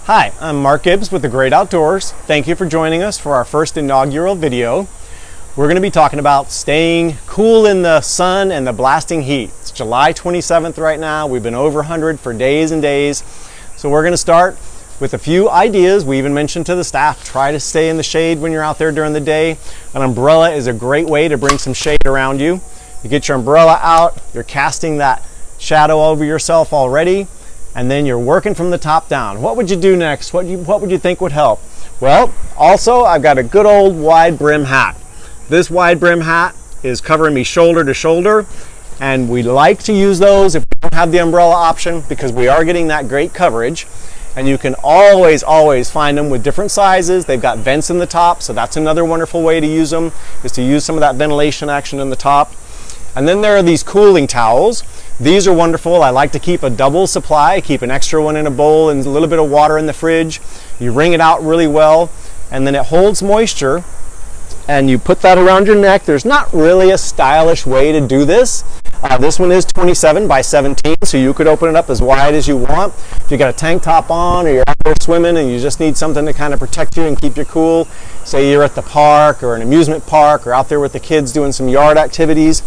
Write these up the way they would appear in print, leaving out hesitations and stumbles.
Hi, I'm Mark Gibbs with The Great Outdoors. Thank you for joining us for our first inaugural video. We're going to be talking about staying cool in the sun and the blasting heat. It's July 27th right now. We've been over 100 for days and days. So we're going to start with a few ideas. We even mentioned to the staff, try to stay in the shade when you're out there during the day. An umbrella is a great way to bring some shade around you. You get your umbrella out, you're casting that shadow over yourself already, and then you're working from the top down. What would you do next? What would you think would help? Well, also I've got a good old wide brim hat. This wide brim hat is covering me shoulder to shoulder, and we like to use those if we don't have the umbrella option because we are getting that great coverage. And you can always find them with different sizes. They've got vents in the top, so that's another wonderful way to use them, is to use some of that ventilation action in the top. And then there are these cooling towels. These are wonderful. I like to keep a double supply, keep an extra one in a bowl and a little bit of water in the fridge. You wring it out really well, and then it holds moisture, and you put that around your neck. There's not really a stylish way to do this. This one is 27 by 17, so you could open it up as wide as you want. If you got a tank top on or you're out there swimming and you just need something to kind of protect you and keep you cool, say you're at the park or an amusement park or out there with the kids doing some yard activities,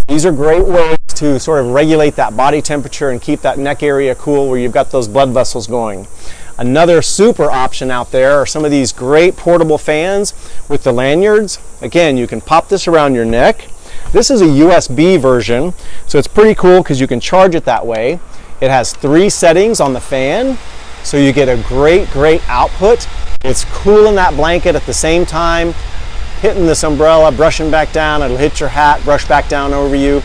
these are great ways to sort of regulate that body temperature and keep that neck area cool where you've got those blood vessels going. Another super option out there are some of these great portable fans with the lanyards. Again, you can pop this around your neck. This is a USB version, so it's pretty cool because you can charge it that way. It has 3 settings on the fan, so you get a great output. It's cooling that blanket at the same time, hitting this umbrella, brushing back down. It'll hit your hat, brush back down over you.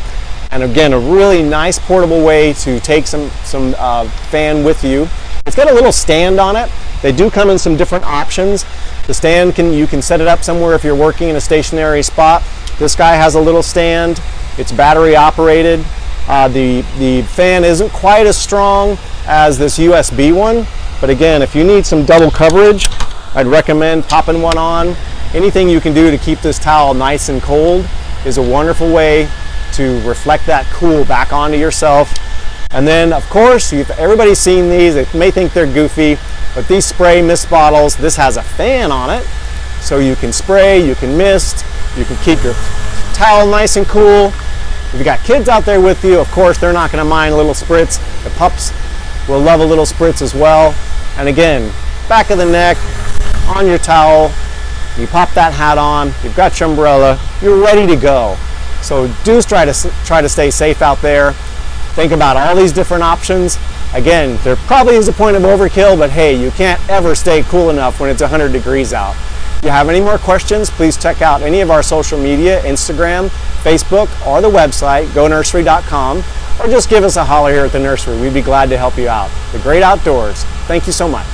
And again, a really nice portable way to take some fan with you. It's got a little stand on it. They do come in some different options. The stand, you can set it up somewhere if you're working in a stationary spot. This guy has a little stand. It's battery operated. The fan isn't quite as strong as this USB one, but again, if you need some double coverage, I'd recommend popping one on. Anything you can do to keep this towel nice and cold is a wonderful way to reflect that cool back onto yourself. And then, of course, everybody's seen these. They may think they're goofy, but these spray mist bottles, this has a fan on it, so you can spray, you can mist, you can keep your towel nice and cool. If you got kids out there with you, of course, they're not going to mind a little spritz. The pups will love a little spritz as well. And again, back of the neck, on your towel, you pop that hat on, you've got your umbrella, you're ready to go. So do try to stay safe out there. Think about all these different options. Again, there probably is a point of overkill, but hey, you can't ever stay cool enough when it's 100 degrees out. If you have any more questions, please check out any of our social media, Instagram, Facebook, or the website, gonursery.com, or just give us a holler here at the nursery. We'd be glad to help you out. The Great Outdoors. Thank you so much.